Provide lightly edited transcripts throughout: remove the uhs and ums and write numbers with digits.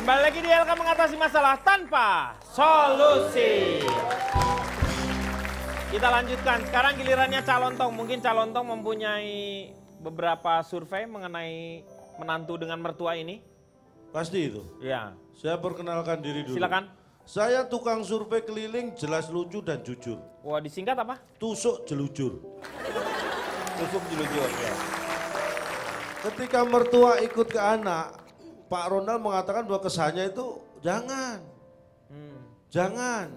Kembali lagi di LK mengatasi masalah tanpa solusi. Kita lanjutkan, sekarang gilirannya Calontong. Mungkin Calontong mempunyai beberapa survei mengenai menantu dengan mertua ini. Pasti itu. Ya. Saya perkenalkan diri dulu. Silakan. Saya tukang survei keliling, jelas lucu dan jujur. Wah, disingkat apa? Tusuk jelujur. Tusuk jelujur. Ya. Ketika mertua ikut ke anak, Pak Ronald mengatakan bahwa kesannya itu jangan. Jangan.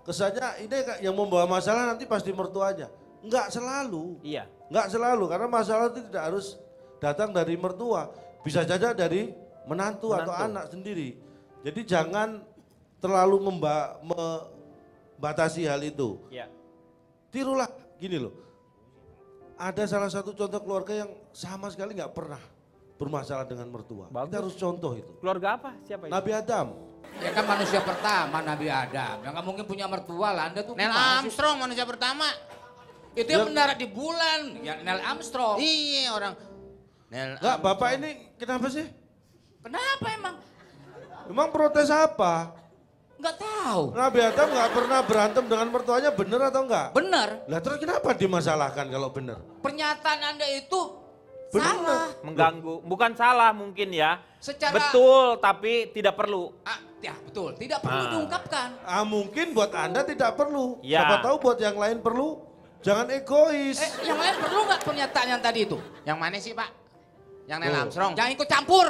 Kesannya ini yang membawa masalah nanti pasti mertuanya. Enggak selalu. Iya. Enggak selalu, karena masalah itu tidak harus datang dari mertua. Bisa saja dari menantu atau anak sendiri. Jadi jangan terlalu membatasi hal itu. Iya. Tirulah, gini loh. Ada salah satu contoh keluarga yang sama sekali nggak pernah bermasalah dengan mertua. Bagus. Kita harus contoh itu. Keluarga apa? Siapa itu? Nabi Adam. Ya kan manusia pertama Nabi Adam. Ya nggak mungkin punya mertua lah. Anda tuh Neil gimana sih? Armstrong manusia pertama. Itu yang mendarat di bulan. Ya Neil Armstrong. Iya orang. Neil Enggak, Armstrong. Bapak ini kenapa sih? Kenapa emang? Emang protes apa? Nggak tahu. Nabi Adam nggak pernah berantem dengan mertuanya, bener atau enggak? Benar. Lah terus kenapa dimasalahkan kalau bener? Pernyataan Anda itu Benar. salah. Mengganggu. Bukan salah mungkin ya. Secara- Betul, tapi tidak perlu. Ya betul. Tidak perlu diungkapkan. Mungkin buat Anda tidak perlu. Ya. Siapa tahu buat yang lain perlu. Jangan egois. Yang lain perlu nggak pernyataan yang tadi itu? Yang mana sih Pak? Yang Neil Oh. Armstrong. Jangan ikut campur.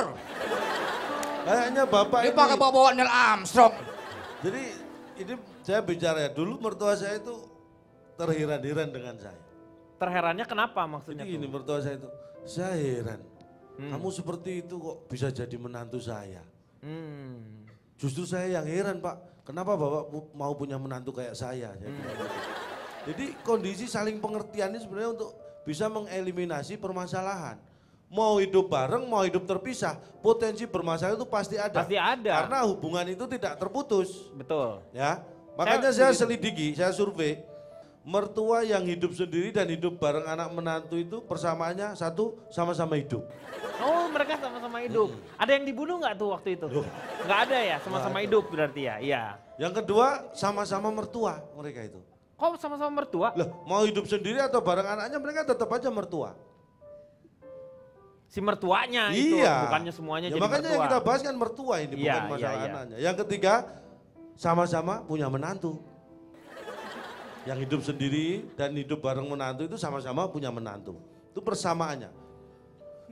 Kayaknya Bapak Dia ini. pakai bawa Neil Armstrong. Jadi ini saya bicara ya, dulu mertua saya itu terheran-heran dengan saya. Terherannya kenapa maksudnya? Jadi gini tuh? mertua saya itu, saya heran. Kamu seperti itu kok bisa jadi menantu saya. Justru saya yang heran Pak, kenapa Bapak mau punya menantu kayak saya? Jadi kondisi saling pengertian ini sebenarnya untuk bisa mengeliminasi permasalahan. Mau hidup bareng, mau hidup terpisah, potensi bermasalah itu pasti ada. Pasti ada. Karena hubungan itu tidak terputus. Betul. Ya, makanya saya selidiki, saya survei. Mertua yang hidup sendiri dan hidup bareng anak menantu itu persamaannya satu, sama-sama hidup. Oh, mereka sama-sama hidup. Ada yang dibunuh nggak tuh waktu itu? Nggak ada ya, sama-sama hidup berarti ya. Iya. Yang kedua, sama-sama mertua mereka itu. Kok sama-sama mertua? Loh, mau hidup sendiri atau bareng anaknya mereka tetap aja mertua. Si mertuanya itu, Iya. bukannya semuanya Ya, jadi makanya mertua. yang kita bahas kan mertua ini, Iya, bukan masalah iya. anaknya. Yang ketiga, sama-sama punya menantu. Yang hidup sendiri dan hidup bareng menantu itu sama-sama punya menantu. Itu persamaannya.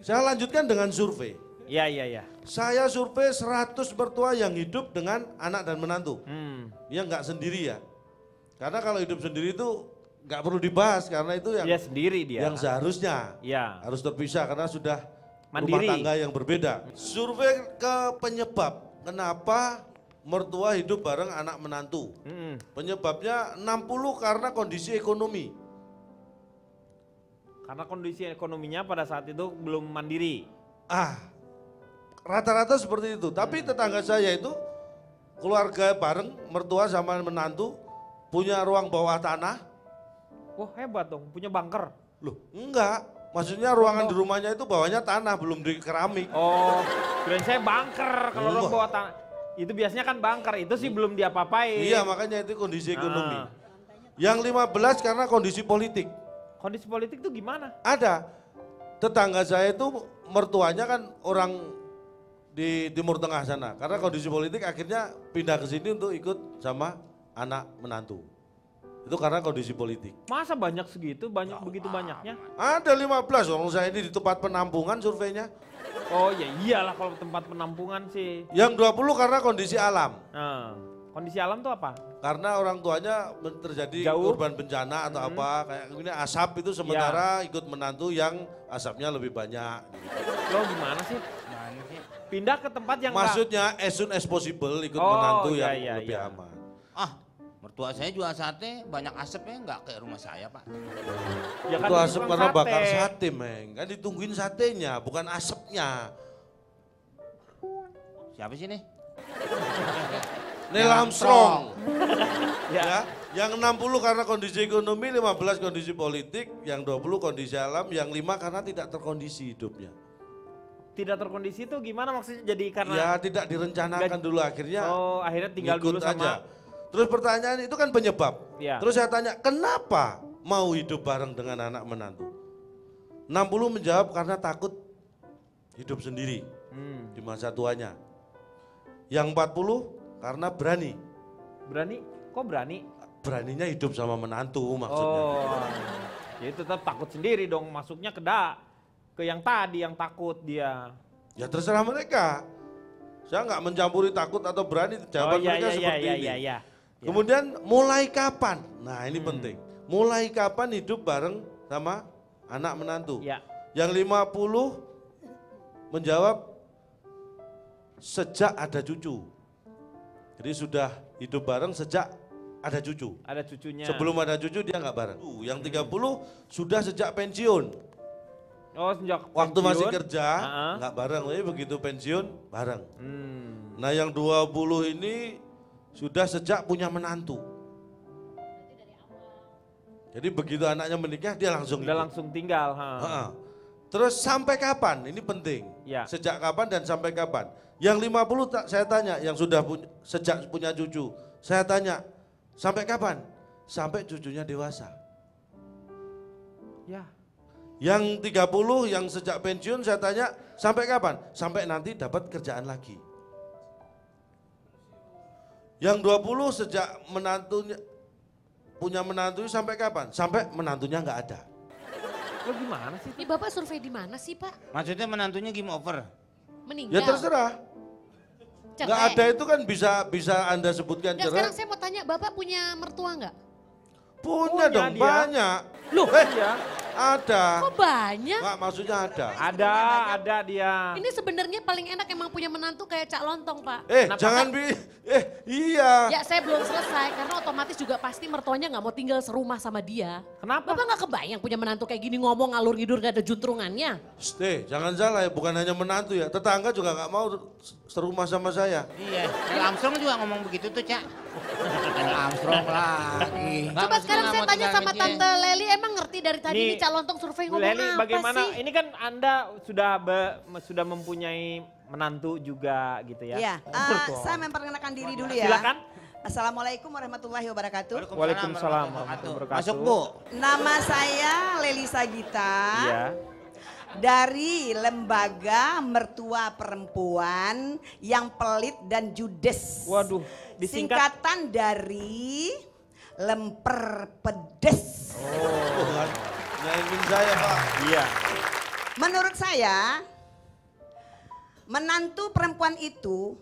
Saya lanjutkan dengan survei. Iya, iya, iya. Saya survei 100 mertua yang hidup dengan anak dan menantu. Dia nggak sendiri ya. Karena kalau hidup sendiri itu nggak perlu dibahas karena itu yang Dia sendiri dia. yang seharusnya Iya. harus terpisah karena sudah Mandiri. rumah tangga yang berbeda. Survei ke penyebab kenapa mertua hidup bareng anak menantu. Penyebabnya 60 karena kondisi ekonomi. Karena kondisi ekonominya pada saat itu belum mandiri. Rata-rata seperti itu. Tapi tetangga saya itu keluarga bareng mertua sama menantu punya ruang bawah tanah. Wah, hebat dong, punya bunker. Loh, enggak. Maksudnya ruangan di rumahnya itu bawahnya tanah, belum di keramik. Oh, kirain saya bunker kalau orang Wah. bawa tanah. Itu biasanya kan bunker, itu sih belum diapa-apain. Iya, makanya itu kondisi ekonomi. Ah. Yang 15 karena kondisi politik. Kondisi politik tuh gimana? Ada. Tetangga saya itu mertuanya kan orang di Timur Tengah sana. Karena kondisi politik akhirnya pindah ke sini untuk ikut sama anak menantu. Itu karena kondisi politik. Masa banyak segitu, banyak begitu banyaknya? Ada 15, orang saya ini di tempat penampungan surveinya. Oh ya iyalah kalau tempat penampungan sih. Yang 20 karena kondisi alam. Nah, kondisi alam tuh apa? Karena orang tuanya terjadi Jauh. korban bencana atau apa. Kayak ini asap itu sementara ikut menantu yang asapnya lebih banyak. Lo gimana sih? Pindah ke tempat yang Maksudnya as soon as possible ikut Oh, menantu iya, yang iya, lebih iya. aman. Mertua saya jual sate, banyak asapnya nggak kayak rumah saya Pak. ya Itu asap tukang karena sate. bakar sate, Meng. Kan ditungguin satenya, bukan asapnya. Siapa sih nih? Neil Armstrong. Ya. Ya, yang 60 karena kondisi ekonomi, 15 kondisi politik, yang 20 kondisi alam, yang 5 karena tidak terkondisi hidupnya. tidak terkondisi itu gimana maksudnya? Jadi karena Ya tidak direncanakan dulu akhirnya. Oh, akhirnya tinggal ngikut dulu sama aja. Terus pertanyaan itu kan penyebab. Ya. Terus saya tanya, kenapa mau hidup bareng dengan anak menantu? 60 menjawab karena takut hidup sendiri di masa tuanya. Yang 40 karena berani. Berani? Kok berani? Beraninya hidup sama menantu maksudnya. Oh, jadi tetap takut sendiri dong, masuknya ke yang tadi yang takut dia. Ya terserah mereka. Saya nggak mencampuri takut atau berani, jawaban mereka seperti ini. Iya. Kemudian mulai kapan? Nah ini penting. Mulai kapan hidup bareng sama anak menantu? Ya. Yang 50 menjawab sejak ada cucu. Jadi sudah hidup bareng sejak ada cucu. Ada cucunya. Sebelum ada cucu dia nggak bareng. Yang 30 sudah sejak pensiun. Oh, sejak Waktu pensiun. masih kerja nggak bareng, tapi begitu pensiun bareng. Nah yang 20 ini sudah sejak punya menantu. Jadi begitu anaknya menikah dia langsung Udah ikut. langsung tinggal. Terus sampai kapan? Ini penting. Ya. Sejak kapan dan sampai kapan? Yang 50 saya tanya, yang sudah sejak punya cucu. Saya tanya, sampai kapan? Sampai cucunya dewasa. Ya. Yang 30 yang sejak pensiun saya tanya, sampai kapan? Sampai nanti dapat kerjaan lagi. Yang 20 sejak punya menantu sampai kapan? Sampai menantunya nggak ada. Lo gimana sih? Ini Bapak survei di mana sih Pak? Maksudnya menantunya game over? Meninggal? Ya terserah. Cerai? Nggak ada itu kan bisa Anda sebutkan Nggak, cerai. sekarang saya mau tanya, Bapak punya mertua nggak? Punya dong, dia. banyak. Loh, Iya. Ada. kok banyak? Nggak, maksudnya ada. Ada dia. Ini sebenarnya paling enak emang punya menantu kayak Cak Lontong Pak. Kenapa, Jangan iya. Ya saya belum selesai karena otomatis juga pasti mertuanya nggak mau tinggal serumah sama dia. Kenapa? Bapak nggak kebayang punya menantu kayak gini ngomong ngalur ngidur gak ada juntrungannya. Jangan salah ya, bukan hanya menantu ya. Tetangga juga nggak mau serumah sama saya. Iya, Neil Armstrong juga ngomong begitu tuh, Cak. Neil Armstrong lagi. Nggak, Coba maksudnya sekarang nggak saya mau tanya tinggalin sama dia. Tante Leli, emang ngerti dari tadi Nih, ini Cak Lontong survei Bu ngomong Leli, apa bagaimana? sih? Ini kan Anda sudah mempunyai menantu juga gitu ya. Iya, Mertua. saya memperkenalkan diri dulu ya. Silakan. Assalamualaikum warahmatullahi wabarakatuh. Waalaikumsalam warahmatullahi wabarakatuh. Masuk, Bu. Nama saya Leli Sagita Iya. dari Lembaga Mertua Perempuan yang Pelit dan Judes. Waduh, disingkat. Singkatan dari Lemper Pedes. Tuhan, nyaingin saya Pak. Iya. Menurut saya, menantu perempuan itu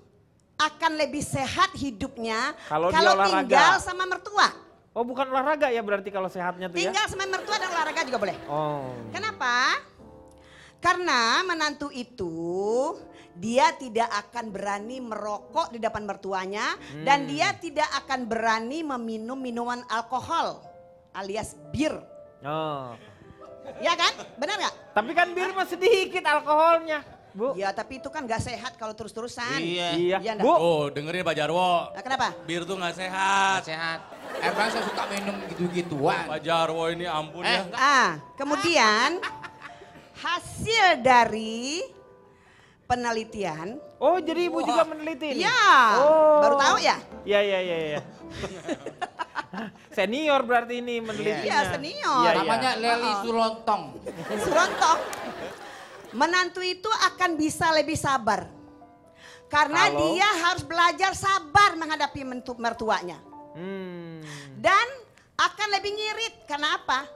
akan lebih sehat hidupnya Kalau dia olahraga. tinggal sama mertua. Oh, bukan olahraga ya berarti kalau sehatnya tuh ya? Tinggal sama mertua dan olahraga juga boleh. Oh. Kenapa? Karena menantu itu dia tidak akan berani merokok di depan mertuanya dan dia tidak akan berani meminum minuman alkohol alias bir. Oh. Ya kan? Benar nggak? Tapi kan bir mah sedikit alkoholnya, Bu. Ya tapi itu kan nggak sehat kalau terus-terusan. Iya. Iya. Iya, Bu. Oh dengerin Pak Jarwo, Nah, kenapa? bir tuh nggak sehat. Sehat. Emang saya suka minum gitu-gituan. Pak Jarwo ini ampun ya. Kemudian hasil dari penelitian. Oh, jadi Ibu juga meneliti ini? Ya, Oh. baru tahu ya? Iya. Senior berarti ini menelitinya. Iya, senior. Iya, iya. Namanya Leli Sulontong. Surontong. Menantu itu akan bisa lebih sabar. Karena Kalau? dia harus belajar sabar menghadapi mertuanya. Dan akan lebih ngirit. Karena apa?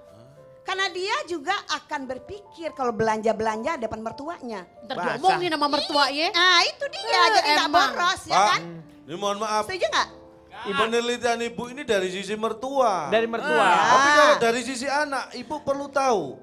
Karena dia juga akan berpikir kalau belanja-belanja depan mertuanya. Ntar Basah. diomongin sama mertua ya. Nah itu dia, jadi nggak emang. boros ya Pak, kan? ini mohon maaf. Setuju nggak? Penelitian ibu ini dari sisi mertua. Dari mertua. Tapi kalau dari sisi anak, ibu perlu tahu.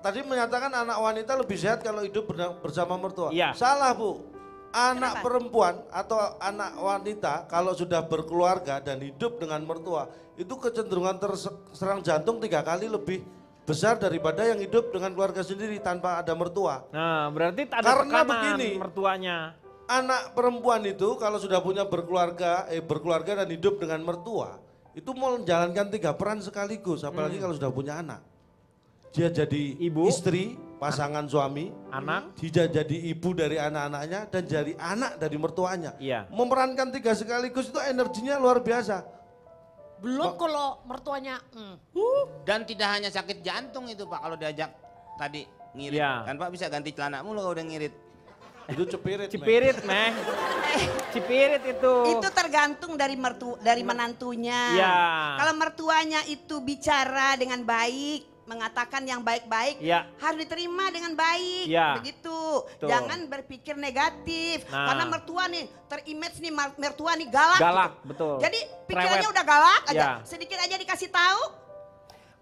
Tadi menyatakan anak wanita lebih sehat kalau hidup bersama mertua. Iya. Salah Bu. Anak perempuan atau anak wanita kalau sudah berkeluarga dan hidup dengan mertua, itu kecenderungan terserang jantung 3 kali lebih besar daripada yang hidup dengan keluarga sendiri tanpa ada mertua. Nah, berarti ada Karena tekanan begini. mertuanya. Anak perempuan itu kalau sudah punya berkeluarga dan hidup dengan mertua, itu mau menjalankan 3 peran sekaligus, apalagi kalau sudah punya anak. Dia jadi Ibu, istri, pasangan suami, Anak. dia jadi ibu dari anak-anaknya dan jadi anak dari mertuanya. Iya. Memerankan 3 sekaligus itu energinya luar biasa. Belum kalau mertuanya. Dan tidak hanya sakit jantung itu Pak kalau diajak tadi ngirit. Iya. Kan Pak bisa ganti celana mulu kalau udah ngirit. Itu cepirit. Cipirit, Meh. Cipirit itu. Itu tergantung dari menantunya. Iya. Kalau mertuanya itu bicara dengan baik, mengatakan yang baik-baik, Iya. harus diterima dengan baik. Iya. Begitu. Betul. Jangan berpikir negatif. Nah. Karena mertua nih, terimage nih mertua nih galak. Galak, gitu. betul. Jadi pikirannya Cerewet. udah galak aja. Iya. Sedikit aja dikasih tahu.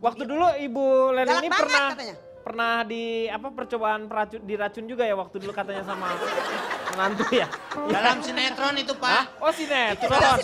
Waktu dulu Ibu Leli Galak ini banget katanya. pernah di percobaan diracun juga ya waktu dulu katanya sama menantu ya. Dalam sinetron itu Pak. Hah? Oh sinetron.